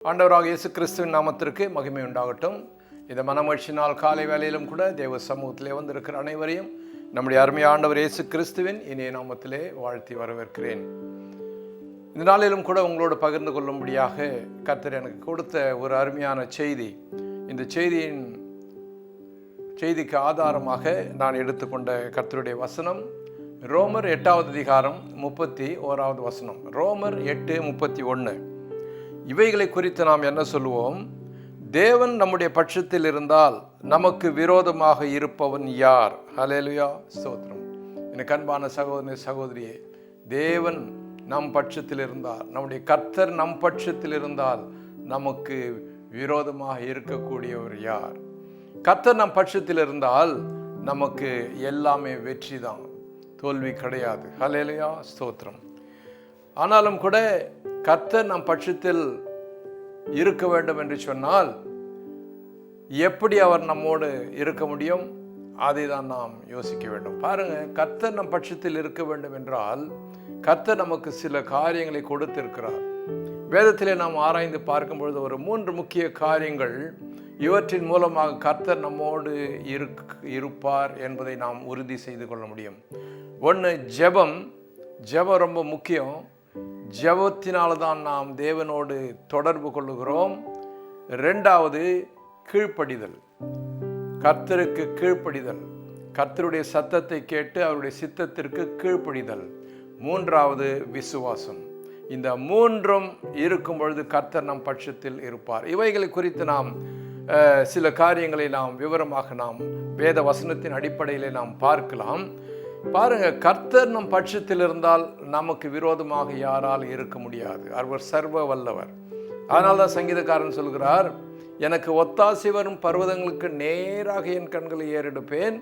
ஆண்டவராக இயேசு கிறிஸ்துவின் நாமத்திற்கு மகிமை உண்டாகட்டும். இந்த மனமகிழ்ச்சி நாள் காலை வேளையிலும் கூட தேவ சமூகத்திலே வந்திருக்கிற அனைவரையும் நம்முடைய அருமையான ஆண்டவர் இயேசு கிறிஸ்துவின் இனிய நாமத்திலே வாழ்த்தி வரவேற்கிறேன். இந்த நாளிலும் கூட உங்களோடு பகிர்ந்து கொள்ளும்படியாக கர்த்தர் எனக்கு கொடுத்த ஒரு அருமையான செய்தி. இந்த செய்திக்கு ஆதாரமாக நான் எடுத்துக்கொண்ட கர்த்தருடைய வசனம் ரோமர் 8வது அதிகாரம் 31வது வசனம். ரோமர் 8:31. இவைகளை குறித்து நாம் என்ன சொல்லுவோம்? தேவன் நம்முடைய பட்சத்தில் இருந்தால் நமக்கு விரோதமாக இருப்பவன் யார்? ஹல்லேலூயா, ஸ்தோத்திரம். எனக்கு அன்பான சகோதரனே, சகோதரியே, தேவன் நம் பட்சத்தில் இருந்தால், நம்முடைய கர்த்தர் நம் பட்சத்தில் இருந்தால் நமக்கு விரோதமாக இருக்கக்கூடியவர் யார்? கர்த்தர் நம் பட்சத்தில் இருந்தால் நமக்கு எல்லாமே வெற்றி தான், தோல்வி கிடையாது. ஹல்லேலூயா, ஸ்தோத்திரம். ஆனாலும் கூட கர்த்தர் நம் பட்சத்தில் இருக்க வேண்டும் என்று சொன்னால் எப்படி அவர் நம்மோடு இருக்க முடியும்? அதை தான் நாம் யோசிக்க வேண்டும். பாருங்க, கர்த்தர் நம் பட்சத்தில் இருக்க வேண்டும் என்றால் கர்த்தர் நமக்கு சில காரியங்களை கொடுத்திருக்கிறார். வேதத்திலே நாம் ஆராய்ந்து பார்க்கும் பொழுது ஒரு 3 முக்கிய காரியங்கள், இவற்றின் மூலமாக கர்த்தர் நம்மோடு இருப்பார் என்பதை நாம் உறுதி செய்து கொள்ள முடியும். ஒன்று, ஜெபம். ஜெபம் ரொம்ப முக்கியம். ஜெபத்தினால தான் நாம் தேவனோடு தொடர்பு கொள்ளுகிறோம். 2வது, கீழ்ப்படிதல். கர்த்தருக்கு கீழ்ப்படிதல், கர்த்தருடைய சத்தத்தை கேட்டு அவருடைய சித்தத்திற்கு கீழ்ப்படிதல். 3வது, விசுவாசம். இந்த 3ம் இருக்கும் பொழுது கர்த்தர் நம் பட்சத்தில் இருப்பார். இவைகளை குறித்து நாம் சில காரியங்களை நாம் விவரமாக நாம் வேத வசனத்தின் அடிப்படையில் நாம் பார்க்கலாம். பாருங்க, கர்த்தர் நம் பட்சத்தில் இருந்தால் நமக்கு விரோதமாக யாரால் இருக்க முடியாது. அவர் சர்வ வல்லவர். அதனால்தான் சங்கீதக்காரன் சொல்கிறார், எனக்கு ஒத்தாசை வரும் பர்வதங்களுக்கு நேராக என் கண்களை ஏறெடுப்பேன்,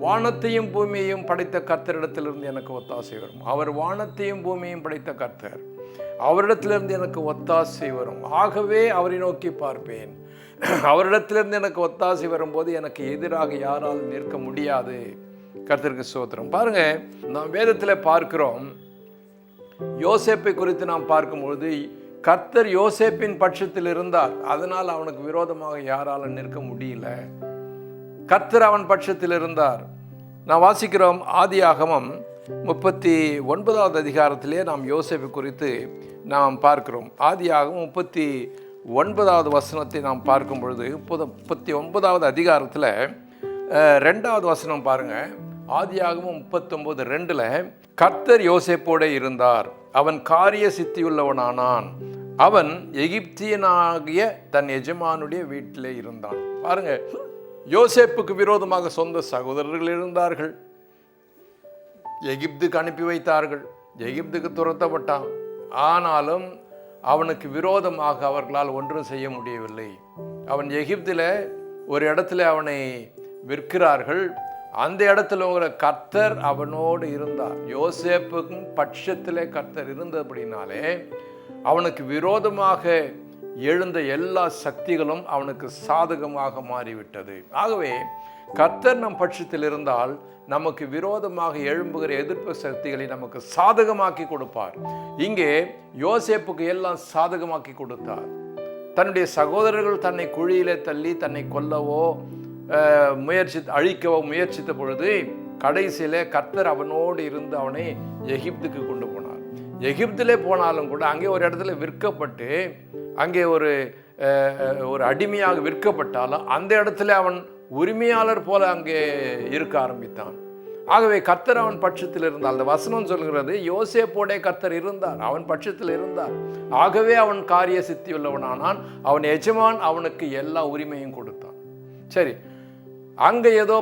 வானத்தையும் பூமியையும் படைத்த கர்த்தரிடத்திலிருந்து எனக்கு ஒத்தாசை வரும். அவர் வானத்தையும் பூமியையும் படைத்த கர்த்தர், அவரிடத்திலிருந்து எனக்கு ஒத்தாசை வரும். ஆகவே அவரை நோக்கி பார்ப்பேன். அவரிடத்திலிருந்து எனக்கு ஒத்தாசை வரும்போது எனக்கு எதிராக யாரால் நிற்க முடியாது. கர்த்தருக்கு ஸ்தோத்திரம். பாருங்க, நாம் வேதத்தில் பார்க்கிறோம், யோசேப்பை குறித்து நாம் பார்க்கும்பொழுது கர்த்தர் யோசேப்பின் பட்சத்தில் இருந்தார். அதனால் அவனுக்கு விரோதமாக யாரால நிற்க முடியல. கர்த்தர் அவன் பட்சத்தில் இருந்தார். நாம் வாசிக்கிறோம், ஆதியாகமம் 39வது அதிகாரத்திலே நாம் யோசேப்பை குறித்து நாம் பார்க்கிறோம். ஆதியாகமம் 39வது வசனத்தை நாம் பார்க்கும் பொழுது 39வது அதிகாரத்தில் 2வது வசனம் பாருங்க. ஆதியாகமம் 39:2 கர்த்தர் யோசேப்போடு இருந்தார், அவன் காரிய சித்தியுள்ளவனானான், அவன் எகிப்தியனாகிய தன் எஜமானுடைய வீட்டிலே இருந்தான். பாருங்க, யோசேப்புக்கு விரோதமாக சொந்த சகோதரர்கள் இருந்தார்கள். எகிப்துக்கு அனுப்பி வைத்தார்கள். எகிப்துக்கு துரத்தப்பட்டான். ஆனாலும் அவனுக்கு விரோதமாக அவர்களால் ஒன்றும் செய்ய முடியவில்லை. அவன் எகிப்தில் ஒரு இடத்துல அவனை விற்கிறார்கள். அந்த இடத்துல கர்த்தர் அவனோடு இருந்தார். யோசேப்புக்கும் பட்சத்திலே கர்த்தர் இருந்தபடினாலே அவனுக்கு விரோதமாக எழுந்த எல்லா சக்திகளும் அவனுக்கு சாதகமாக மாறிவிட்டது. ஆகவே கர்த்தர் நம் பட்சத்தில் இருந்தால் நமக்கு விரோதமாக எழும்புகிற எதிர்ப்பு சக்திகளை நமக்கு சாதகமாக்கி கொடுப்பார். இங்கே யோசேப்புக்கு எல்லாம் சாதகமாக்கி கொடுத்தார். தன்னுடைய சகோதரர்கள் தன்னை குழியிலே தள்ளி தன்னை கொல்லவோ அழிக்கவோ முயற்சித்த பொழுது கடைசியிலே கர்த்தர் அவனோடு இருந்து அவனை எகிப்துக்கு கொண்டு போனார். எகிப்திலே போனாலும் கூட அங்கே ஒரு இடத்துல விற்கப்பட்டு அங்கே ஒரு அடிமையாக விற்கப்பட்டாலும் அந்த இடத்துல அவன் உரிமையாளர் போல அங்கே இருக்க ஆரம்பித்தான். ஆகவே கர்த்தர் அவன் பட்சத்தில் இருந்தார். அந்த வசனம் சொல்கிறது, யோசேப்போடே கர்த்தர் இருந்தார், அவன் பட்சத்தில் இருந்தார். ஆகவே அவன் காரிய சித்தி உள்ளவனானான். அவன் எஜமான் அவனுக்கு எல்லா உரிமையும் கொடுத்தான். சரி, அங்கே ஏதோ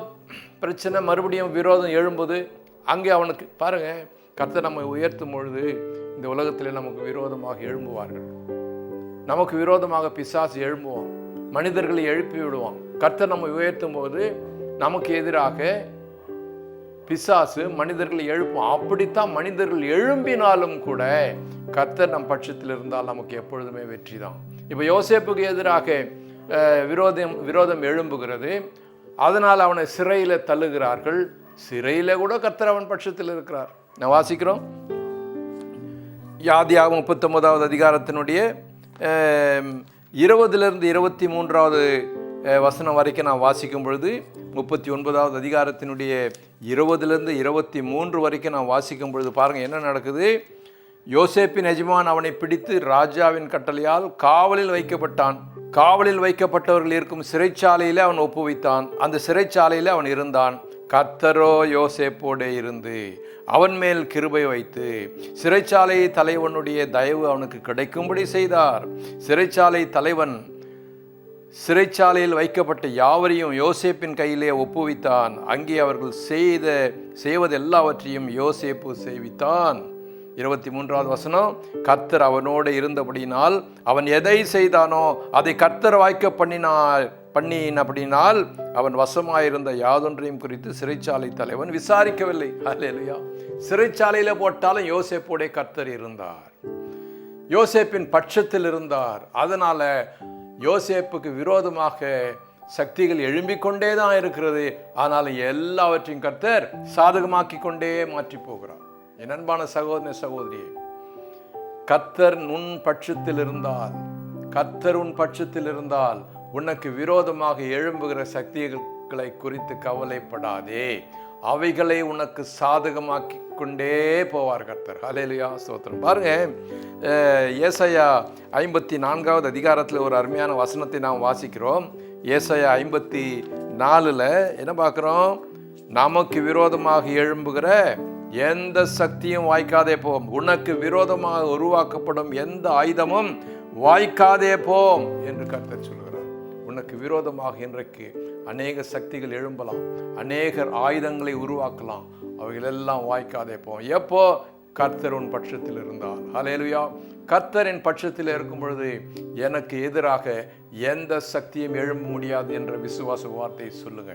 பிரச்சனை, மறுபடியும் விரோதம் எழும்புது. அங்கே அவனுக்கு பாருங்க, கர்த்தர் நம்மை உயர்த்தும் பொழுது இந்த உலகத்தில் நமக்கு விரோதமாக எழும்புவார்கள். நமக்கு விரோதமாக பிசாசு எழும்புவான், மனிதர்களை எழுப்பி விடுவான். கர்த்தர் நம்மை உயர்த்தும் போது நமக்கு எதிராக பிசாசு மனிதர்களை எழுப்பும். அப்படித்தான் மனிதர்கள் எழும்பினாலும் கூட கர்த்தர் நம் பட்சத்தில் இருந்தால் நமக்கு எப்பொழுதுமே வெற்றி தான். இப்போ யோசேப்புக்கு எதிராக விரோதம் எழும்புகிறது. அதனால் அவனை சிறையில் தள்ளுகிறார்கள். சிறையில் கூட கர்த்தர் அவன் பட்சத்தில் இருக்கிறார். நான் வாசிக்கிறோம், ஆதியாகமம் 39வது அதிகாரத்தினுடைய 20 23 வசனம் வரைக்கும் நான் வாசிக்கும் பொழுது 39வது அதிகாரத்தினுடைய 20 23 வரைக்கும் நான் வாசிக்கும் பொழுது பாருங்கள் என்ன நடக்குது. யோசேப்பின் எஜமான் அவனை பிடித்து ராஜாவின் கட்டளையால் காவலில் வைக்கப்பட்டான். காவலில் வைக்கப்பட்டவர்கள் இருக்கும் சிறைச்சாலையிலே அவன் ஒப்புவித்தான். அந்த சிறைச்சாலையிலே அவன் இருந்தான். கர்த்தரோ யோசேப்போடே இருந்து அவன் மேல் கிருபை வைத்து சிறைச்சாலை தலைவனுடைய தயவு அவனுக்கு கிடைக்கும்படி செய்தார். சிறைச்சாலை தலைவன் சிறைச்சாலையில் வைக்கப்பட்ட யாவரையும் யோசேப்பின் கையிலே ஒப்புவித்தான். அங்கே அவர்கள் செய்வது எல்லாவற்றையும் யோசேப்பு செய்வித்தான். 23வது வசனம், கர்த்தர் அவனோடு இருந்தபடினால் அவன் எதை செய்தானோ அதை கர்த்தர் வாய்க்க பண்ணினபடினால் அவன் வசமாயிருந்த யாதொன்றையும் குறித்து சிறைச்சாலை தலைவன் விசாரிக்கவில்லை. அல்லேலூயா. சிறைச்சாலையில் போட்டாலும் யோசேப்போடைய கர்த்தர் இருந்தார், யோசேப்பின் பட்சத்தில் இருந்தார். அதனால யோசேப்புக்கு விரோதமாக சக்திகள் எழும்பிக் கொண்டே தான் இருக்கிறது. ஆனால் எல்லாவற்றையும் கர்த்தர் சாதகமாக்கி கொண்டே மாற்றி போகிறார். என் அன்பான சகோதர சகோதரியே, கர்த்தர் உன் பட்சத்தில் இருந்தால், கர்த்தர் உன் பட்சத்தில் இருந்தால் உனக்கு விரோதமாக எழும்புகிற சக்திகளை குறித்து கவலைப்படாதே. அவைகளை உனக்கு சாதகமாக்கி கொண்டே போவார் கர்த்தர். ஹல்லேலூயா, ஸ்தோத்திரம். பாருங்க, ஏசாயா 54வது அதிகாரத்தில் ஒரு அருமையான வசனத்தை நாம் வாசிக்கிறோம். ஏசாயா 54 என்ன பார்க்குறோம்? நமக்கு விரோதமாக எழும்புகிற எந்த சக்தியும் வாய்க்காதே போம், உனக்கு விரோதமாக உருவாக்கப்படும் எந்த ஆயுதமும் வாய்க்காதே போம் என்று கர்த்தர் சொல்கிறார். உனக்கு விரோதமாக இன்றைக்கு அநேக சக்திகள் எழும்பலாம், அநேகர் ஆயுதங்களை உருவாக்கலாம், அவைகளெல்லாம் வாய்க்காதே போம். எப்போ? கர்த்தர் உன் பட்சத்தில் இருந்தால். ஹல்லேலூயா. கர்த்தரின் பட்சத்தில் இருக்கும் பொழுது எனக்கு எதிராக எந்த சக்தியும் எழும்ப முடியாது என்ற விசுவாச வார்த்தையை சொல்லுங்க.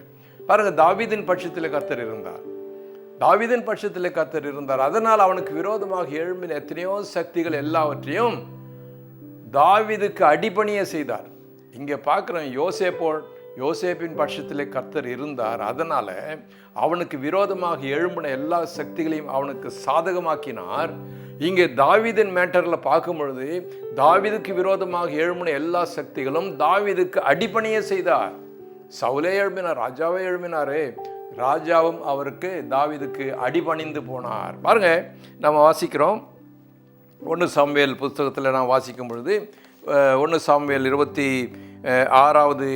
பாருங்க, தாவீதின் பட்சத்தில் கர்த்தர் இருந்தார், தாவீதின் பட்சத்தில் கர்த்தர் இருந்தார். அதனால் அவனுக்கு விரோதமாக எழும்பின எத்தனையோ சக்திகள் எல்லாவற்றையும் தாவீதுக்கு அடிபணிய செய்தார். இங்கே பார்க்குறோம், யோசேப்பின் பட்சத்திலே கர்த்தர் இருந்தார். அதனால அவனுக்கு விரோதமாக எழும்பின எல்லா சக்திகளையும் அவனுக்கு சாதகமாக்கினார். இங்கே தாவீதின் மேட்டரில் பார்க்கும் பொழுது தாவீதுக்கு விரோதமாக எழும்பின எல்லா சக்திகளும் தாவீதுக்கு அடிபணிய செய்தார். சவுலே எழுப்பினார், ராஜாவே எழுப்பினாரே, ராஜாவும் அவருக்கு தாவீதுக்கு அடிபணிந்து போனார். பாருங்க, நம்ம வாசிக்கிறோம் 1 சாமுவேல் புத்தகத்தில் நான் வாசிக்கும் பொழுது 1 சாமுவேல் 26வது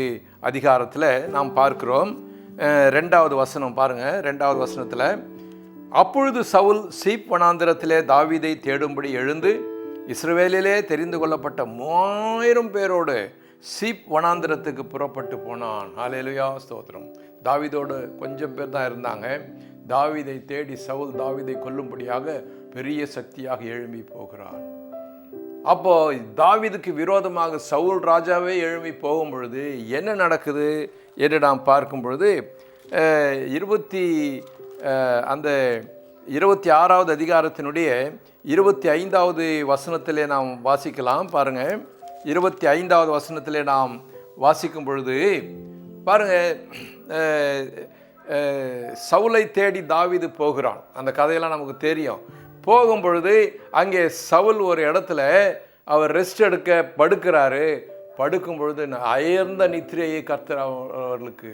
அதிகாரத்தில் நாம் பார்க்கிறோம். 2வது வசனம் பாருங்க. 2வது வசனத்தில், அப்பொழுது சவுல் சீப் வனாந்திரத்திலே தாவீதை தேடும்படி எழுந்து இஸ்ரவேலிலே தெரிந்து கொள்ளப்பட்ட 3000 பேரோடு சீப் வனாந்திரத்துக்கு புறப்பட்டு போனான். ஹல்லேலூயா, ஸ்தோத்திரம். தாவீதோடு கொஞ்சம் பேர் தான் இருந்தாங்க. தாவீதை தேடி சவுல் தாவீதை கொல்லும்படியாக பெரிய சக்தியாக எழும்பி போகிறார். அப்போ தாவீதுக்கு விரோதமாக சவுல் ராஜாவே எழும்பி போகும் பொழுது என்ன நடக்குது என்று நாம் பார்க்கும் பொழுது 26வது அதிகாரத்தினுடைய 25வது வசனத்திலே நாம் வாசிக்கலாம். பாருங்க, 25வது வசனத்திலே நாம் வாசிக்கும் பொழுது பாருங்க, சவுலை தேடி தாவீது போகிறான். அந்த கதையெல்லாம் நமக்கு தெரியும். போகும் பொழுது அங்கே சவுல் ஒரு இடத்துல அவர் ரெஸ்ட் எடுக்க படுக்கிறாரு. படுக்கும் பொழுது அயர்ந்த நித்திரையை கர்த்தர் அவர்களுக்கு,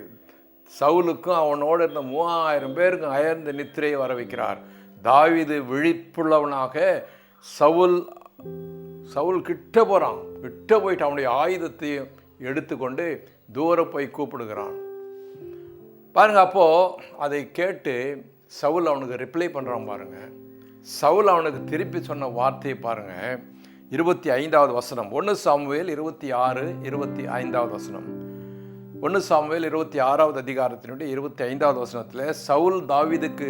சவுலுக்கும் அவனோடு இருந்த 3000 பேருக்கும் அயர்ந்த நித்திரையை வர வைக்கிறார். தாவீது விழிப்புள்ளவனாக சவுல் கிட்ட போகிறான். கிட்ட போயிட்டு அவனுடைய ஆயுதத்தையும் எடுத்துக்கொண்டு தூர போய் கூப்பிடுகிறான். பாருங்க, அப்போது அதை கேட்டு சவுல் அவனுக்கு ரிப்ளை பண்ணுறான். பாருங்க, சவுல் அவனுக்கு திருப்பி சொன்ன வார்த்தையை பாருங்க. 25வது வசனம், 1 சாமுவேல் 26 25வது வசனம். 1 சாமுவேல் 26வது அதிகாரத்தினுடைய 25வது வசனத்தில் சவுல் தாவீதுக்கு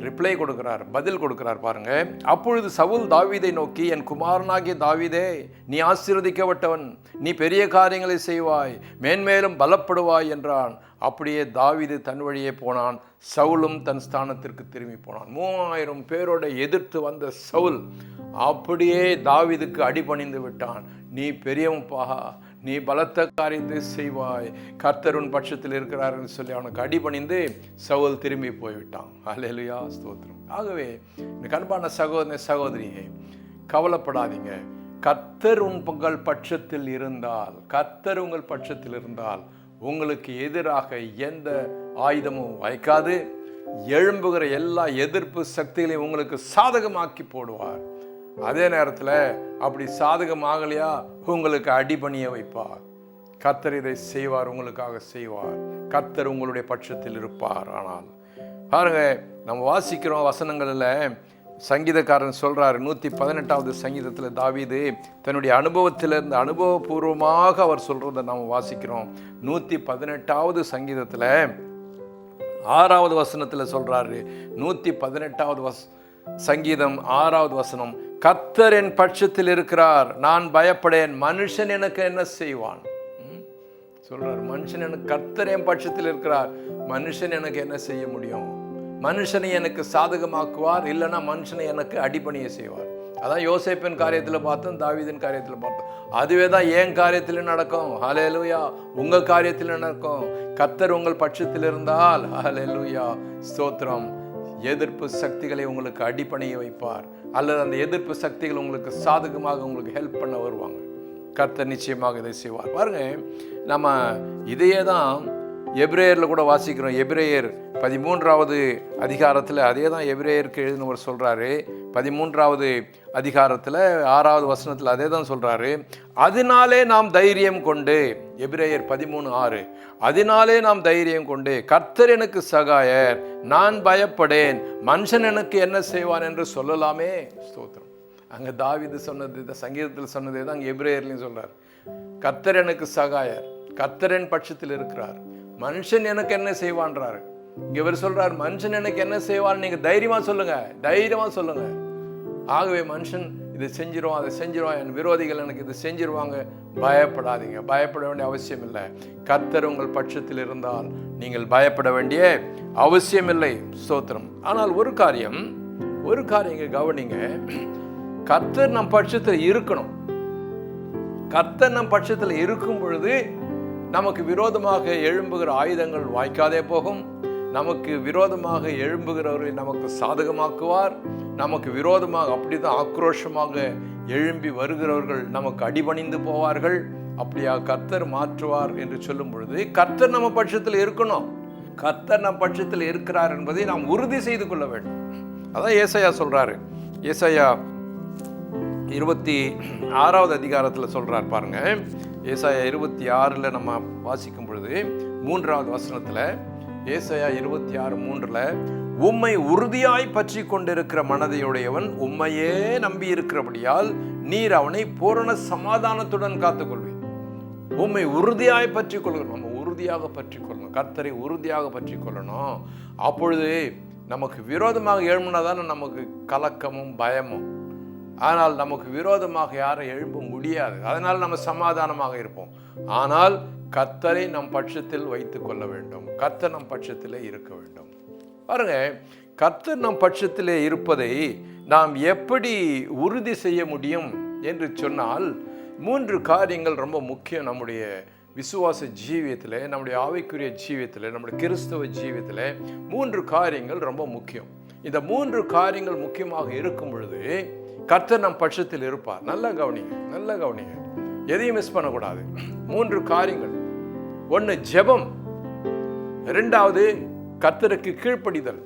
ரிப்ளை கொடுக்கிறார், பதில் கொடுக்கிறார். பாருங்க, அப்பொழுது சவுல் தாவீதை நோக்கி, என் குமாரனாகிய தாவீதே, நீ ஆசீர்வதிக்கப்பட்டவன், நீ பெரிய காரியங்களை செய்வாய், மேன்மேலும் பலப்படுவாய் என்றான். அப்படியே தாவீது தன் வழியே போனான், சவுலும் தன் ஸ்தானத்திற்கு திரும்பி போனான். 3000 பேரோட எதிர்த்து வந்த சவுல் அப்படியே தாவீதுக்கு அடிபணிந்து விட்டான். நீ பெரியவன்பா, நீ பலத்த காரியத்தை செய்வாய், கர்த்தர் உன் பட்சத்தில் இருக்கிறார் என்று சொல்லி அவனுக்கு அடிபணிந்து சவுல் திரும்பி போய்விட்டான். ஹல்லேலூயா, ஸ்தோத்திரம். ஆகவே இந்த அன்பான சகோதரனே சகோதரியே, கவலைப்படாதீங்க. கர்த்தர் உங்கள் பட்சத்தில் இருந்தால் உங்களுக்கு எதிராக எந்த ஆயுதமும் வாய்க்காது. எழும்புகிற எல்லா எதிர்ப்பு சக்திகளையும் உங்களுக்கு சாதகமாக்கி போடுவார். அதே நேரத்தில் அப்படி சாதகமாகலையா உங்களுக்கு அடிபணிய வைப்பார். கர்த்தர் இதை செய்வார், உங்களுக்காக செய்வார். கர்த்தர் உங்களுடைய பட்சத்தில் இருப்பார். ஆனால் பாருங்க, நம்ம வாசிக்கிறோம் வசனங்களில் சங்கீதக்காரன் சொல்றாரு, 118வது சங்கீதத்தில் தாவீது தன்னுடைய அனுபவத்திலிருந்து அனுபவபூர்வமாக அவர் சொல்றதை நாம் வாசிக்கிறோம். 118வது சங்கீதத்தில் 6வது வசனத்தில் சொல்றாரு, 118வது சங்கீதம் 6வது வசனம், கர்த்தர் என் பட்சத்தில் இருக்கிறார், நான் பயப்படேன், மனுஷன் எனக்கு என்ன செய்வான் சொல்றார். மனுஷன் எனக்கு, கர்த்தர் என் பட்சத்தில் இருக்கிறார், மனுஷன் எனக்கு என்ன செய்ய முடியும்? மனுஷனை எனக்கு சாதகமாக்குவார், இல்லைன்னா மனுஷனை எனக்கு அடிபணிய செய்வார். அதான் யோசேப்பின் காரியத்தில் பார்த்தோம், தாவீதின் காரியத்தில் பார்த்தோம். அதுவே தான் என் காரியத்தில் நடக்கும். ஹல்லேலூயா. உங்க காரியத்தில் நடக்கும். கர்த்தர் உங்கள் பட்சத்தில் இருந்தால், ஹல்லேலூயா, ஸ்தோத்திரம், எதிர்ப்பு சக்திகளை உங்களுக்கு அடிபணிய வைப்பார், அல்லது அந்த எதிர்ப்பு சக்திகள் உங்களுக்கு சாதகமாக உங்களுக்கு ஹெல்ப் பண்ண வருவாங்க. கர்த்தர் நிச்சயமாக இதை செய்வார். பாருங்க, நம்ம இதையே தான் எபிரேயரில் கூட வாசிக்கிறோம். எபிரேயர் 13வது அதிகாரத்தில் அதே தான் எபிரேயருக்கு எழுதினவர் சொல்கிறாரு. 13வது அதிகாரத்தில் 6வது வசனத்தில் அதே தான் சொல்கிறாரு. அதனாலே நாம் தைரியம் கொண்டு, எபிரேயர் 13:6, அதனாலே நாம் தைரியம் கொண்டு, கர்த்தர் எனக்கு சகாயர், நான் பயப்படேன், மனுஷன் எனக்கு என்ன செய்வான் என்று சொல்லலாமே. ஸ்தோத்திரம். அங்கே தாவீது சொன்னது, இந்த சங்கீதத்தில் சொன்னதே தான் அங்கே எபிரேயர்லையும் சொல்கிறார். கர்த்தர் எனக்கு சகாயர், கர்த்தரின் பட்சத்தில் இருக்கிறார், மனுஷன் எனக்கு என்ன செய்வான்றாரு. இங்க இவர் சொல்றார், மனுஷன் எனக்கு என்ன செய்வான், நீங்க தைரியமா சொல்லுங்க, தைரியமா சொல்லுங்க. ஆகவே மனுஷன் இதை செஞ்சிருவான், அதை செஞ்சிருவான், என் விரோதிகள் எனக்கு இதை செஞ்சிருவாங்க, பயப்படாதீங்க, பயப்பட வேண்டிய அவசியம் இல்லை. கர்த்தர் உங்கள் பட்சத்தில் இருந்தால் நீங்கள் பயப்பட வேண்டிய அவசியம் இல்லை. ஸ்தோத்திரம். ஆனால் ஒரு காரியம் இங்க கவனிங்க, கர்த்தர் நம் பட்சத்தில் இருக்கணும். கர்த்தர் நம் பட்சத்தில் இருக்கும் பொழுது நமக்கு விரோதமாக எழும்புகிற ஆயுதங்கள் வாய்க்காதே போகும். நமக்கு விரோதமாக எழும்புகிறவர்களை நமக்கு சாதகமாக்குவார். நமக்கு விரோதமாக அப்படிதான் ஆக்ரோஷமாக எழும்பி வருகிறவர்கள் நமக்கு அடிபணிந்து போவார்கள். அப்படியாக கர்த்தர் மாற்றுவார் என்று சொல்லும் பொழுது கர்த்தர் நம்ம பட்சத்தில் இருக்கணும். கர்த்தர் நம் பட்சத்தில் இருக்கிறார் என்பதை நாம் உறுதி செய்து கொள்ள வேண்டும். அதான் ஏசாயா சொல்றாரு. ஏசாயா 26வது அதிகாரத்தில் சொல்றார் பாருங்க. ஏசாயா 26ல் நம்ம வாசிக்கும் பொழுது 3வது வசனத்தில், ஏசாயா 26:3, உம்மை உறுதியாய் பற்றி கொண்டிருக்கிற மனதையுடையவன் உம்மையே நம்பி இருக்கிறபடியால் நீர் அவனை பூரண சமாதானத்துடன் காத்துக்கொள்வீர். உம்மை உறுதியாய் பற்றி கொள்ளணும். நம்ம உறுதியாக பற்றி கொள்ளணும், கர்த்தரை உறுதியாக பற்றி கொள்ளணும். அப்பொழுது நமக்கு விரோதமாக எழும்பினாதானே நமக்கு கலக்கமும் பயமும். ஆனால் நமக்கு விரோதமாக யாரும் எழும்ப முடியாது. அதனால் நம்ம சமாதானமாக இருப்போம். ஆனால் கர்த்தரை நம் பட்சத்தில் வைத்து கொள்ள வேண்டும். கர்த்தர் நம் பட்சத்திலே இருக்க வேண்டும். பாருங்க, கர்த்தர் நம் பட்சத்திலே இருப்பதை நாம் எப்படி உறுதி செய்ய முடியும் என்று சொன்னால், 3 காரியங்கள் ரொம்ப முக்கியம். நம்முடைய விசுவாச ஜீவியத்தில், நம்முடைய ஆவிக்குரிய ஜீவியத்தில், நம்முடைய கிறிஸ்தவ ஜீவியத்தில் 3 காரியங்கள் ரொம்ப முக்கியம். இந்த 3 காரியங்கள் முக்கியமாக இருக்கும் பொழுது கர்த்தர் நம் பட்சத்தில் இருப்பார். நல்லா கவனிங்க, நல்லா கவனிங்க, எதையும் மிஸ் பண்ணக்கூடாது. 3 காரியங்கள். 1 ஜெபம், 2வது கர்த்தருக்கு கீழ்ப்படிதல்,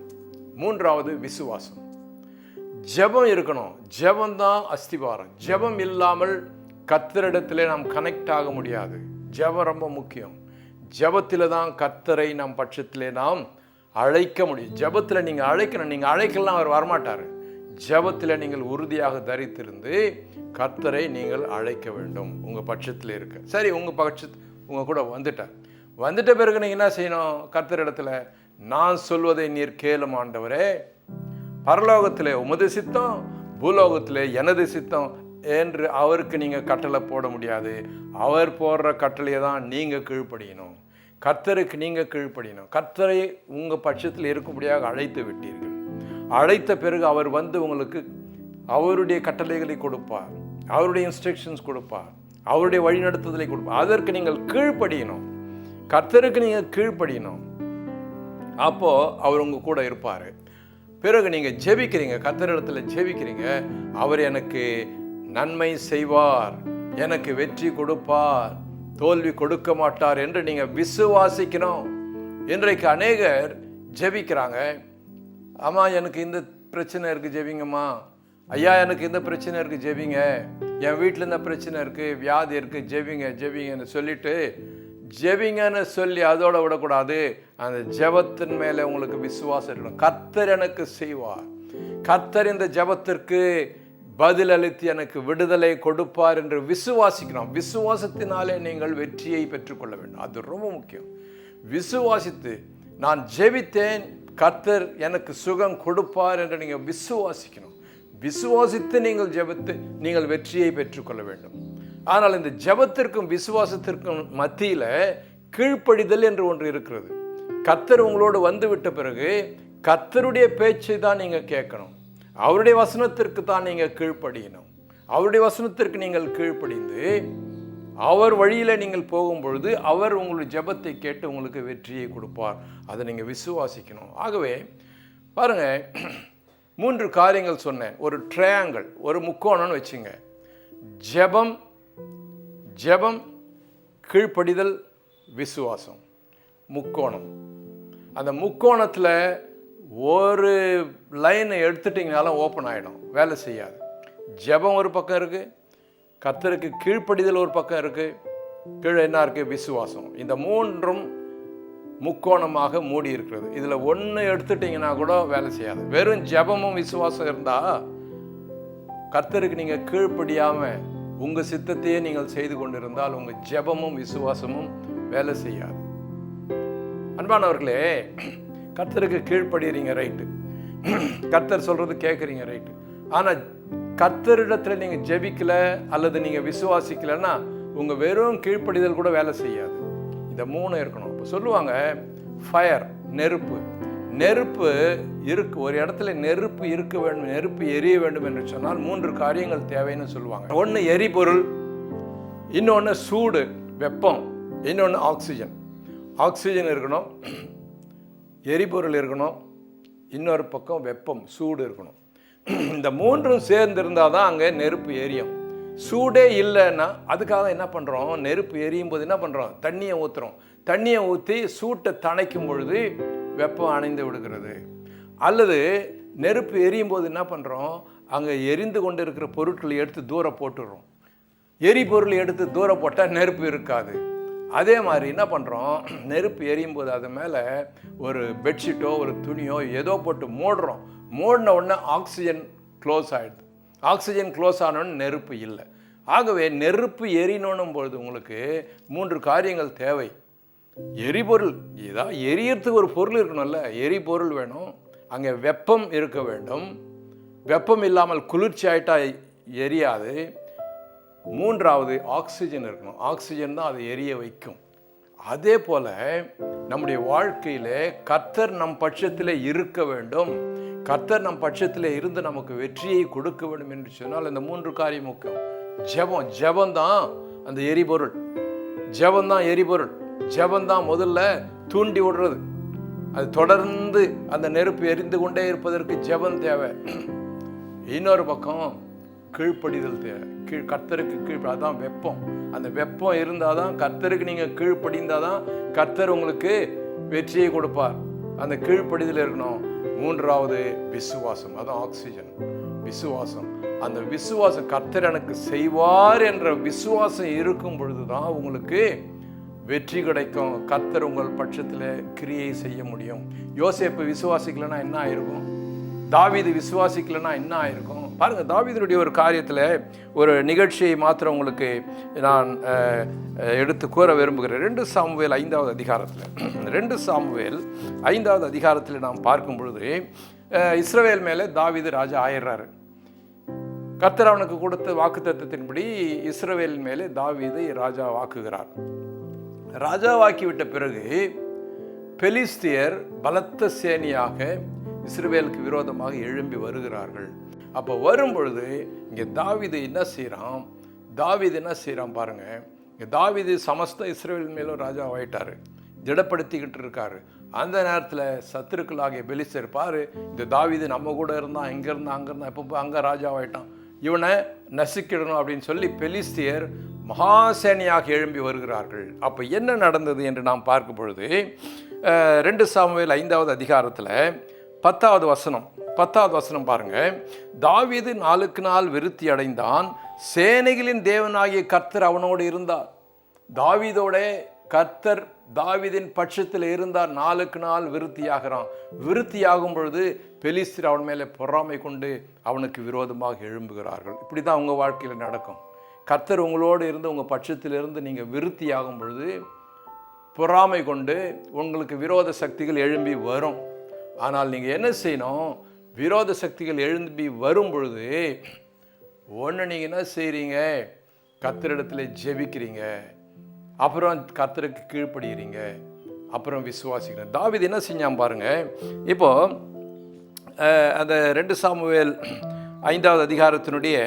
3வது விசுவாசம். ஜெபம் இருக்கணும். ஜெபம் தான் அஸ்திவாரம். ஜெபம் இல்லாமல் கர்த்தரிடத்திலே நாம் கனெக்ட் ஆக முடியாது. ஜெபம் ரொம்ப முக்கியம். ஜெபத்தில் தான் கர்த்தரை நம் பட்சத்திலே நாம் அழைக்க முடியும். ஜெபத்தில் நீங்கள் அழைக்கணும். நீங்கள் அழைக்கலாம், அவர் வரமாட்டார். ஜெபத்தில் நீங்கள் உறுதியாக தரித்திருந்து கர்த்தரை நீங்கள் அழைக்க வேண்டும். உங்கள் பட்சத்தில் இருக்க. சரி, உங்கள் கூட வந்துட்ட பிறகு நீங்கள் என்ன செய்யணும்? கர்த்தரிடத்தில், நான் சொல்வதை நீர் கேளும் ஆண்டவரே, பரலோகத்திலே உமது சித்தம், பூலோகத்திலே எனது சித்தம் என்று அவருக்கு நீங்கள் கட்டளை போட முடியாது. அவர் போடுற கட்டளையை தான் நீங்கள் கீழ்ப்படியணும். கர்த்தருக்கு நீங்கள் கீழ்ப்படியணும். கர்த்தரை உங்கள் பட்சத்தில் இருக்கும்படியாக அழைத்து விட்டீர்கள். அழைத்த பிறகு அவர் வந்து உங்களுக்கு அவருடைய கட்டளைகளை கொடுப்பார், அவருடைய இன்ஸ்ட்ரக்ஷன்ஸ் கொடுப்பார், அவருடைய வழிநடத்துதலை கொடுப்பார். அதற்கு நீங்கள் கீழ்ப்படியணும். கர்த்தருக்கு நீங்கள் கீழ்ப்படியணும். அப்போ அவர் உங்க கூட இருப்பார். பிறகு நீங்கள் ஜெபிக்கிறீங்க, கர்த்தரிடத்தில் ஜெபிக்கிறீங்க, அவர் எனக்கு நன்மை செய்வார், எனக்கு வெற்றி கொடுப்பார், தோல்வி கொடுக்க மாட்டார் என்று நீங்க விசுவாசிக்கணும். இன்றைக்கு அநேகர் ஜெபிக்கிறாங்க, ஆமா எனக்கு இந்த பிரச்சனை இருக்கு ஜெபிங்கம்மா, ஐயா எனக்கு இந்த பிரச்சனை இருக்கு ஜெபிங்க, என் வீட்டில் இந்த பிரச்சனை இருக்கு, வியாதி இருக்கு, ஜெபிங்க ஜெபிங்கன்னு சொல்லிட்டு ஜெபிங்கன்னு சொல்லி அதோட விடக்கூடாது. அந்த ஜெபத்தின் மேலே உங்களுக்கு விசுவாசம் இருக்கணும். கர்த்தர் எனக்கு செய்வார், கர்த்தர் இந்த ஜெபத்திற்கு பதில் அளித்து எனக்கு விடுதலை கொடுப்பார் என்று விசுவாசிக்கணும். விசுவாசத்தினாலே நீங்கள் வெற்றியை பெற்றுக்கொள்ள வேண்டும். அது ரொம்ப முக்கியம். விசுவாசித்து நான் ஜெபித்தேன், கர்த்தர் எனக்கு சுகம் கொடுப்பார் என்று நீங்கள் விசுவாசிக்கணும். விசுவாசித்து நீங்கள் ஜெபித்து நீங்கள் வெற்றியை பெற்றுக்கொள்ள வேண்டும். ஆனால் இந்த ஜெபத்திற்கும் விசுவாசத்திற்கும் மத்தியில் கீழ்ப்படிதல் என்று ஒன்று இருக்கிறது. கர்த்தர் உங்களோடு வந்துவிட்ட பிறகு கர்த்தருடைய பேச்சை தான் நீங்கள் கேட்கணும். அவருடைய வசனத்திற்கு தான் நீங்கள் கீழ்ப்படியணும். அவருடைய வசனத்திற்கு நீங்கள் கீழ்ப்படிந்து அவர் வழியில் நீங்கள் போகும்பொழுது அவர் உங்களுடைய ஜெபத்தை கேட்டு உங்களுக்கு வெற்றியை கொடுப்பார். அதை நீங்கள் விசுவாசிக்கணும். ஆகவே பாருங்க, 3 காரியங்கள் சொன்னேன். ஒரு ட்ரையாங்கிள், ஒரு முக்கோணம்னு வச்சுங்க. ஜெபம், ஜெபம், கீழ்ப்படிதல், விசுவாசம், முக்கோணம். அந்த முக்கோணத்தில் ஒரு லைனை எடுத்துட்டிங்கனாலும் ஓப்பன் ஆகிடும், வேலை செய்யாது. ஜெபம் ஒரு பக்கம் இருக்குது, கர்த்தருக்கு கீழ்ப்படிதல் ஒரு பக்கம் இருக்குது, கீழே என்ன இருக்குது? விசுவாசம். இந்த 3ம் முக்கோணமாக மூடி இருக்கிறது. இதில் ஒன்று எடுத்துட்டிங்கன்னா கூட வேலை செய்யாது. வெறும் ஜெபமும் விசுவாசம் இருந்தால் கர்த்தருக்கு நீங்கள் கீழ்ப்படியாமல் உங்கள் சித்தத்தையே நீங்கள் செய்து கொண்டிருந்தால் உங்கள் ஜெபமும் விசுவாசமும் வேலை செய்யாது. அன்பானவர்களே, கர்த்தருக்கு கீழ்ப்படுகிறீங்க, ரைட்டு, கர்த்தர் சொல்கிறது கேட்குறீங்க, ரைட்டு. ஆனால் கர்த்தரிடத்தில் நீங்கள் ஜெபிக்கல அல்லது நீங்கள் விசுவாசிக்கலைன்னா உங்கள் வெறும் கீழ்ப்படிதல் கூட வேலை செய்யாது. இந்த 3 இருக்கணும். இப்போ சொல்லுவாங்க ஃபயர், நெருப்பு. நெருப்பு இருக்கு, ஒரு இடத்துல நெருப்பு இருக்க வேண்டும், நெருப்பு எரிய வேண்டும் என்று சொன்னால் 3 காரியங்கள் தேவைன்னு சொல்லுவாங்க. ஒன்று எரிபொருள், இன்னொன்று சூடு வெப்பம், இன்னொன்று ஆக்சிஜன். ஆக்சிஜன் இருக்கணும், எரிபொருள் இருக்கணும், இன்னொரு பக்கம் வெப்பம் சூடு இருக்கணும். இந்த 3ம் சேர்ந்திருந்தால் தான் அங்கே நெருப்பு எரியும். சூடே இல்லைன்னா அதுக்காக என்ன பண்ணுறோம்? நெருப்பு எரியும் போது என்ன பண்ணுறோம்? தண்ணியை ஊற்றுறோம். தண்ணியை ஊற்றி சூட்டை தணைக்கும் பொழுது வெப்பம் அணைந்து விடுகிறது. அல்லது நெருப்பு எரியும் போது என்ன பண்ணுறோம்? அங்கே எரிந்து கொண்டு இருக்கிற பொருட்களை எடுத்து தூரம் போட்டுடுறோம். எரிபொருள் எடுத்து தூரம் போட்டால் நெருப்பு இருக்காது. அதே மாதிரி என்ன பண்ணுறோம்? நெருப்பு எரியும் போது அது மேலே ஒரு பெட்ஷீட்டோ ஒரு துணியோ ஏதோ போட்டு மூடுறோம். மூடின உடனே ஆக்சிஜன் க்ளோஸ் ஆகிடுது. ஆக்சிஜன் க்ளோஸ் ஆனோன்னு நெருப்பு இல்லை. ஆகவே நெருப்பு எரியணும் பொழுது உங்களுக்கு 3 காரியங்கள் தேவை. எரிபொருள், ஏதாவது எரியறதுக்கு ஒரு பொருள் இருக்கணும்ல, எரிபொருள் வேணும். அங்கே வெப்பம் இருக்க வேண்டும். வெப்பம் இல்லாமல் குளிர்ச்சி ஆகிட்டா எரியாது. 3வது ஆக்சிஜன் இருக்கணும். ஆக்சிஜன் தான் அதை எரிய வைக்கும். அதே போல் நம்முடைய வாழ்க்கையில் கர்த்தர் நம் பட்சத்தில் இருக்க வேண்டும். கர்த்தர் நம் பட்சத்தில் இருந்து நமக்கு வெற்றியை கொடுக்க வேண்டும் என்று சொன்னால் இந்த 3 காரியம் முக்கியம். ஜெபம், ஜெபந்தான் அந்த எரிபொருள். ஜெபந்தான் எரிபொருள். ஜெபந்தான் முதல்ல தூண்டி விடுறது. அது தொடர்ந்து அந்த நெருப்பு எரிந்து கொண்டே இருப்பதற்கு ஜெபம் தேவை. இன்னொரு பக்கம் கீழ்ப்படிதல் தேவை. கர்த்தருக்கு அதான் வெப்பம். அந்த வெப்பம் இருந்தால் தான் கர்த்தருக்கு நீங்கள் கீழ்ப்படிந்தால் தான் கர்த்தர் உங்களுக்கு வெற்றியை கொடுப்பார். அந்த கீழ்ப்படிதல் இருக்கணும். 3வது விசுவாசம், அதான் ஆக்சிஜன், விசுவாசம். அந்த விசுவாசம் கர்த்தர் எனக்கு செய்வார் என்ற விசுவாசம் இருக்கும் பொழுது தான் உங்களுக்கு வெற்றி கிடைக்கும். கர்த்தர் உங்கள் பட்சத்தில் கிரியை செய்ய முடியும். யோசேப்பு விசுவாசிக்கலைன்னா என்ன ஆயிருக்கும்? தாவீது விசுவாசிக்கலைன்னா என்ன ஆயிருக்கும்? பாருங்கள், தாவீதுடைய ஒரு காரியத்தில் ஒரு நிகழ்ச்சியை மாத்திரம் உங்களுக்கு நான் எடுத்து கூற விரும்புகிறேன். 2 சாமுவேல் 5வது அதிகாரத்தில் 2 சாமுவேல் 5வது அதிகாரத்தில் நாம் பார்க்கும் பொழுது இஸ்ரவேல் மேலே தாவீது ராஜா ஆயிடுறாரு. கர்த்தர் அவனுக்கு கொடுத்த வாக்குத்தத்தத்தின்படி இஸ்ரவேல் மேலே தாவீதை ராஜா வாக்குகிறார். ராஜாவாக்கிவிட்ட பிறகு பெலிஸ்தியர் பலத்த சேனையாக இஸ்ரவேலுக்கு விரோதமாக எழும்பி வருகிறார்கள். அப்போ வரும் பொழுது இங்கே தாவீது என்ன செய்கிறான் பாருங்க. இங்கே தாவீது சமஸ்த இஸ்ரவேல் மேலும் ராஜாவாயிட்டாரு, திடப்படுத்திக்கிட்டு இருக்காரு. அந்த நேரத்தில் சத்துருக்களாகிய பெலிஸ்தர் பாரு, இந்த தாவீது நம்ம கூட இருந்தான், இங்கே இருந்தான், அங்கே இருந்தான், இப்போ அங்கே ராஜாவாயிட்டான், இவனை நசுக்கிடணும் அப்படின்னு சொல்லி பெலிஸ்தியர் மகாசேனையாக எழும்பி வருகிறார்கள். அப்போ என்ன நடந்தது என்று நாம் பார்க்கும் பொழுது 2 சாமுவேல் 5வது அதிகாரத்தில் 10வது வசனம் பாருங்க. தாவீது நாளுக்கு நாள் விருத்தி அடைந்தான், சேனைகளின் தேவனாகிய கர்த்தர் அவனோடு இருந்தார். தாவீதோட கர்த்தர் தாவீதின் பட்சத்தில் இருந்தார். நாளுக்கு நாள் விருத்தியாகும் பொழுது பெலிஸ்தர் அவன் மேலே பொறாமை கொண்டு அவனுக்கு விரோதமாக எழும்புகிறார்கள். இப்படி தான் உங்கள் வாழ்க்கையில் நடக்கும். கர்த்தர் உங்களோடு இருந்து உங்கள் பட்சத்திலிருந்து நீங்கள் விருத்தியாகும் பொழுது பொறாமை கொண்டு உங்களுக்கு விரோத சக்திகள் எழும்பி வரும். ஆனால் நீங்கள் என்ன செய்யணும்? விரோத சக்திகள் எழும்பி வரும் பொழுது ஒன்று நீங்கள் என்ன செய்கிறீங்க? கர்த்தரிடத்தில் ஜெபிக்கிறீங்க, அப்புறம் கர்த்தருக்கு கீழ்ப்படுகிறீங்க, அப்புறம் விசுவாசிக்கிறேன். தாவீது என்ன செஞ்சான் பாருங்க. இப்போ அந்த 2 சாமுவேல் 5வது அதிகாரத்தினுடைய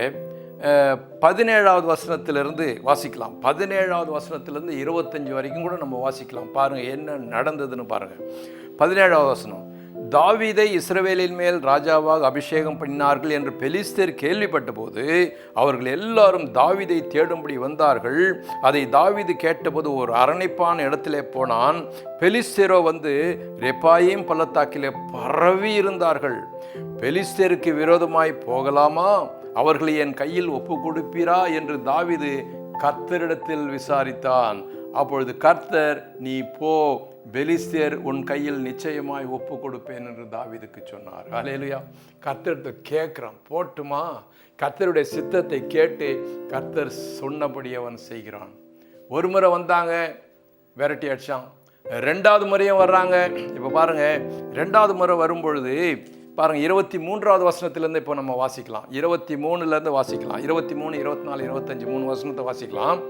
17வது வசனத்திலிருந்து வாசிக்கலாம். 17வது வசனத்திலிருந்து 25 வரைக்கும் கூட நம்ம வாசிக்கலாம். பாருங்க என்ன நடந்ததுன்னு பாருங்க. 17வது வசனம். தாவீதை இஸ்ரவேலின் மேல் ராஜாவாக அபிஷேகம் பண்ணினார்கள் என்று பெலிஸ்தர் கேள்விப்பட்ட போது அவர்கள் எல்லாரும் தாவீதை தேடும்படி வந்தார்கள். அதை தாவீது கேட்டபோது ஒரு அரணிப்பான இடத்திலே போனான். பெலிஸ்தரோ வந்து ரெப்பாயீம் பள்ளத்தாக்கிலே பரவி இருந்தார்கள். பெலிஸ்தருக்கு விரோதமாய் போகலாமா? அவர்களை என் கையில் ஒப்பு கொடுப்பீரா என்று தாவீது கர்த்தரிடத்தில் விசாரித்தான். அப்பொழுது கர்த்தர், நீ போ, பெலிஸ்தர் உன் கையில் நிச்சயமாய் ஒப்பு கொடுப்பேன் என்று தாவீதுக்கு சொன்னார். அல்லேலூயா. கர்த்தரிடத்தில் கேட்குறான், போட்டுமா? கர்த்தருடைய சித்தத்தை கேட்டு கர்த்தர் சொன்னபடி அவன் செய்கிறான். ஒரு முறை வந்தாங்க, விரட்டி அடிச்சான். 2வது முறையும் வர்றாங்க. இப்போ பாருங்க, 2வது முறை வரும்பொழுது பாருங்க 23வது வசனத்திலேருந்து இப்போ நம்ம வாசிக்கலாம். 23லேருந்து வாசிக்கலாம். 23, 24, 25 3 வசனத்தை வாசிக்கலாம்.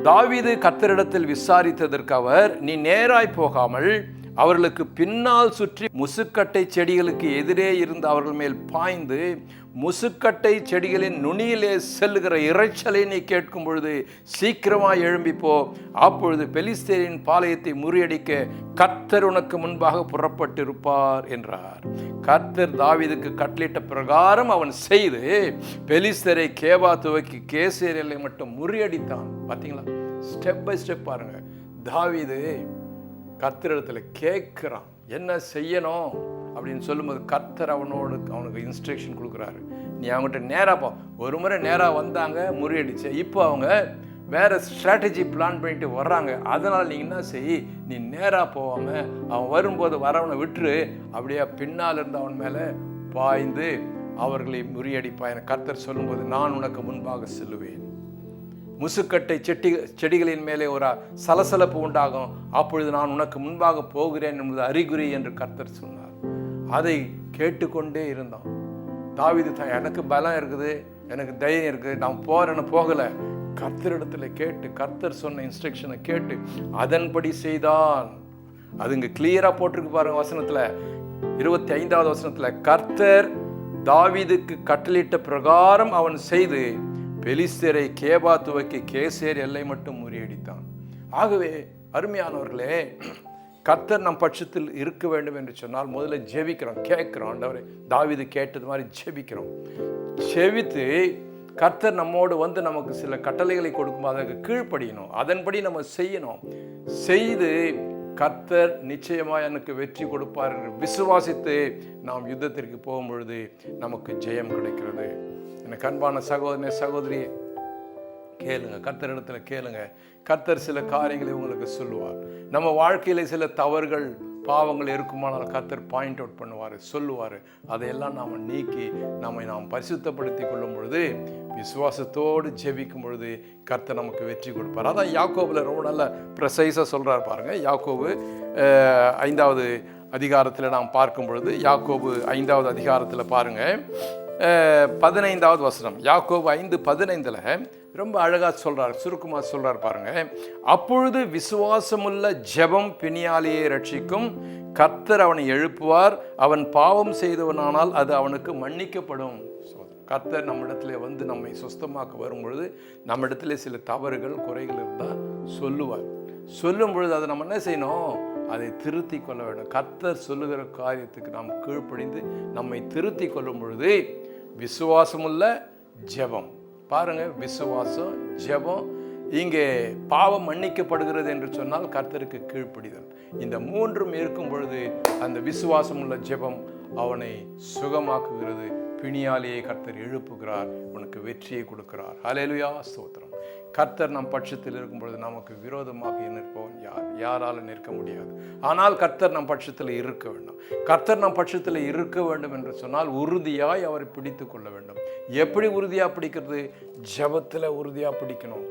தாவீது கர்த்தரிடத்தில் விசாரித்ததற்கு அவர், நீ நேராய் போகாமல் அவர்களுக்கு பின்னால் சுற்றி முசுக்கட்டை செடிகளுக்கு எதிரே இருந்து அவர்கள் மேல் பாய்ந்து முசுக்கட்டை செடிகளின் நுனியிலே செல்லுகிற இறைச்சலை நீ கேட்கும் பொழுது சீக்கிரமாய் எழும்பிப்போ. அப்பொழுது பெலிஸ்தரின் பாளையத்தை முறியடிக்க கர்த்தர் உனக்கு முன்பாக புறப்பட்டிருப்பார் என்றார். கர்த்தர் தாவீதுக்கு கட்டளையிட்ட பிரகாரம் அவன் செய்து பெலிஸ்தரை கேபா துவக்கி கேசேர் எல்லை மட்டும் முறியடித்தான். பார்த்தீங்களா? ஸ்டெப் பை ஸ்டெப் பாருங்க. தாவீது கர்த்தரிடத்தில் கேட்குறான், என்ன செய்யணும் அப்படின்னு சொல்லும்போது கர்த்தர் அவனுக்கு இன்ஸ்ட்ரக்ஷன் கொடுக்குறாரு. நீ அவங்ககிட்ட நேராக போ. ஒரு முறை நேராக வந்தாங்க, முறியடிச்சு. இப்போ அவங்க வேறு ஸ்ட்ராட்டஜி பிளான் பண்ணிட்டு வர்றாங்க. அதனால் நீங்கள் என்ன செய், நீ நேராக போகாமல் அவன் வரும்போது வரவனை விட்டுரு, அப்படியே பின்னால் இருந்து அவன் மேலே பாய்ந்து அவர்களை முறியடிப்பாய் என கர்த்தர் சொல்லும்போது, நான் உனக்கு முன்பாக செல்லுவேன். முசுக்கட்டை செடிகளின் மேலே ஒரு சலசலப்பு உண்டாகும். அப்பொழுது நான் உனக்கு முன்பாக போகிறேன் என்பது அறிகுறி என்று கர்த்தர் சொன்னார். அதை கேட்டுக்கொண்டே இருந்தான் தாவீது. எனக்கு பலம் இருக்குது, எனக்கு தைரியம் இருக்குது, நான் போறேன்னு போகலை. கர்த்தரிடத்தில் கேட்டு கர்த்தர் சொன்ன இன்ஸ்ட்ரக்ஷனை கேட்டு அதன்படி செய்தான். அது இங்கே கிளியராக போட்டிருக்கு பாருங்க வசனத்தில். 25வது வசனத்தில், கர்த்தர் தாவீதுக்கு கட்டளையிட்ட பிரகாரம் அவன் செய்து பெலிஸ்தரை கேபா துவக்கி கேசேர் எல்லை மட்டும் முறியடித்தான். ஆகவே அருமையானவர்களே, கர்த்தர் நம் பட்சத்தில் இருக்க வேண்டும் என்று சொன்னால் முதல்ல ஜெபிக்கிறோம், கேட்கிறோம். ஆண்டவரே, தாவீது கேட்டது மாதிரி ஜெபிக்கிறோம். ஜெபித்து கர்த்தர் நம்மோடு வந்து நமக்கு சில கட்டளைகளை கொடுக்கும்போது அதற்கு கீழ்ப்படியணும், அதன்படி நம்ம செய்யணும். செய்து கர்த்தர் நிச்சயமாக எனக்கு வெற்றி கொடுப்பார் என்று விசுவாசித்து நாம் யுத்தத்திற்கு போகும் பொழுது நமக்கு ஜெயம் கிடைக்கிறது. எனக்கு அன்பான சகோதரனே, சகோதரியே, கேளுங்க, கர்த்தரிடத்தில் கேளுங்க. கர்த்தர் சில காரியங்களை உங்களுக்கு சொல்லுவார். நம்ம வாழ்க்கையில் சில தவறுகள் பாவங்கள் இருக்குமானால் கர்த்தர் பாயிண்ட் அவுட் பண்ணுவார், சொல்லுவார். அதையெல்லாம் நாம் நீக்கி நாம் பரிசுத்தப்படுத்தி கொள்ளும் பொழுது, விசுவாசத்தோடு ஜெபிக்கும் பொழுது கர்த்தர் நமக்கு வெற்றி கொடுப்பார். அதான் யாக்கோபில் ரொம்ப நல்ல ப்ரெசைஸாக சொல்கிறார் பாருங்க. யாக்கோபு 5வது அதிகாரத்தில் நாம் பார்க்கும் பொழுது, யாக்கோபு 5வது அதிகாரத்தில் பாருங்கள் 15வது வசனம். யாக்கோபு 5:15 ரொம்ப அழகாக சொல்கிறார், சுருக்கமாக சொல்கிறார் பாருங்க. அப்பொழுது விசுவாசமுள்ள ஜெபம் பிணியாளியை ரட்சிக்கும், கர்த்தர் அவனை எழுப்புவார், அவன் பாவம் செய்தவனானால் அது அவனுக்கு மன்னிக்கப்படும். கர்த்தர் நம்மிடத்துல வந்து நம்மை சுத்தமாக்க வரும் பொழுது நம்மிடத்துல சில தவறுகள் குறைகள் இருந்தால் சொல்லுவார். சொல்லும் பொழுது அதை நம்ம என்ன செய்யணும், அதை திருத்தி கொள்ள வேண்டும். கர்த்தர் சொல்லுகிற காரியத்துக்கு நாம் கீழ்ப்படிந்து நம்மை திருத்தி கொள்ளும் பொழுது விசுவாசமுள்ள ஜெபம். பாருங்க, விசுவாசம், ஜெபம். இங்கே பாவம் மன்னிக்கப்படுகிறது என்று சொன்னால் கர்த்தருக்கு கீழ்ப்படிதல். இந்த மூன்றும் இருக்கும் பொழுது அந்த விசுவாசம் உள்ள ஜெபம் அவனை சுகமாக்குகிறது. பிணியாலேயே கர்த்தர் எழுப்புகிறார், உனக்கு வெற்றியை கொடுக்கிறார். ஹல்லேலூயா, ஸ்தோத்திரம். கர்த்தர் நம் பட்சத்தில் இருக்கும் பொழுது நமக்கு விரோதமாக நிற்பவன் யார்? யாராலும் நிற்க முடியாது. ஆனால் கர்த்தர் நம் பட்சத்தில் இருக்க வேண்டும். கர்த்தர் நம் பட்சத்தில் இருக்க வேண்டும் என்று சொன்னால் உறுதியாய் அவரை பிடித்து கொள்ள வேண்டும். எப்படி உறுதியாக பிடிக்கிறது? ஜெபத்தில் உறுதியாக பிடிக்கணும்.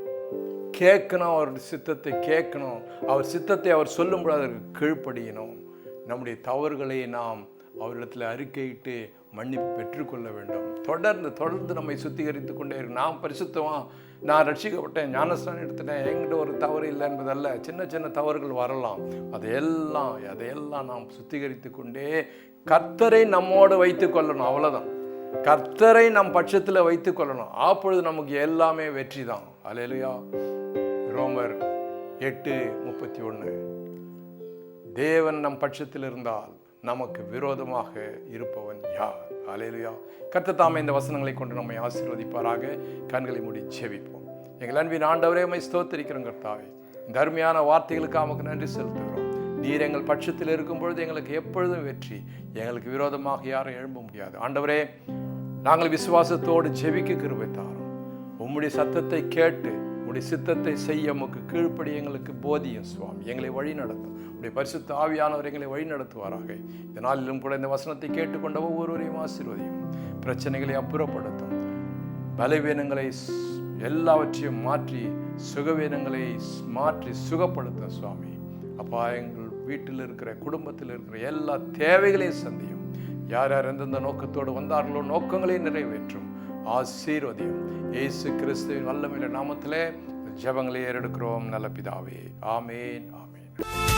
கேட்கணும், அவருடைய சித்தத்தை கேட்கணும். அவர் சித்தத்தை அவர் சொல்லும்போது அதற்கு கீழ்ப்படியணும். நம்முடைய தவறுகளை நாம் அவரிடத்தில் அறிக்கையிட்டு மன்னிப்பு பெற்றுக்கொள்ள வேண்டும். தொடர்ந்து நம்மை சுத்திகரித்து கொண்டே இருக்கும். நாம் பரிசுத்தமாக, நான் ரட்சிக்கப்பட்டேன், ஞானஸ்நானம் எடுத்துட்டேன், என்கிட்ட ஒரு தவறு இல்லை என்பதல்ல. சின்ன சின்ன தவறுகள் வரலாம். அதையெல்லாம் நாம் சுத்திகரித்து கொண்டே கர்த்தரை நம்மோடு வைத்து கொள்ளணும். அவ்வளோதான். கர்த்தரை நம் பட்சத்தில் வைத்து கொள்ளணும். அப்பொழுது நமக்கு எல்லாமே வெற்றி தான். அல்லேலூயா. ரோமர் 8:31. தேவன் நம் பட்சத்தில் இருந்தால் நமக்கு விரோதமாக இருப்பவன் யார்? அல்லேலூயா. கர்த்தர் தாமே இந்த வசனங்களை கொண்டு நம்மை ஆசீர்வதிப்பாராக. கண்களை மூடி ஜெபிப்போம். எங்கள் அன்பின் ஆண்டவரே, உம்மை ஸ்தோத்திரிக்கிறோம் கர்த்தாவே. இந்த அருமையான வார்த்தைகளுக்கு நமக்கு நன்றி செலுத்துகிறோம். நீர் எங்கள் பட்சத்தில் இருக்கும் பொழுது எங்களுக்கு எப்பொழுதும் வெற்றி. எங்களுக்கு விரோதமாக யாரும் எழும்ப முடியாது. ஆண்டவரே, நாங்கள் விசுவாசத்தோடு ஜெபிக்க கிருபை தாரும். உம்முடைய சத்தத்தை கேட்டு உடைய சித்தத்தை செய்ய உமக்கு கீழ்ப்படி எங்களுக்கு போதியும் சுவாமி. எங்களை வழி நடத்தும். உடைய பரிசுத்த ஆவியானவர் எங்களை வழி நடத்துவாராக. இந்த நாளிலும் கூட இந்த வசனத்தை கேட்டுக்கொண்ட ஒவ்வொருவரையும் ஆசீர்வதியும். பிரச்சனைகளை அப்புறப்படுத்தும். பலவீனங்களை எல்லாவற்றையும் மாற்றி சுகவீனங்களை மாற்றி சுகப்படுத்தும் சுவாமி. அப்பா, எங்கள் வீட்டில் இருக்கிற, குடும்பத்தில் இருக்கிற எல்லா தேவைகளையும் சந்தியும். யார் யார் எந்தெந்த நோக்கத்தோடு வந்தார்களோ நோக்கங்களை நிறைவேற்றும். ஆசீர்வதியும். இயேசு கிறிஸ்துவின் வல்லமையுள்ள நாமத்திலே ஜெபங்களை ஏறெடுக்கிறோம் நல்ல பிதாவே. ஆமேன், ஆமேன்.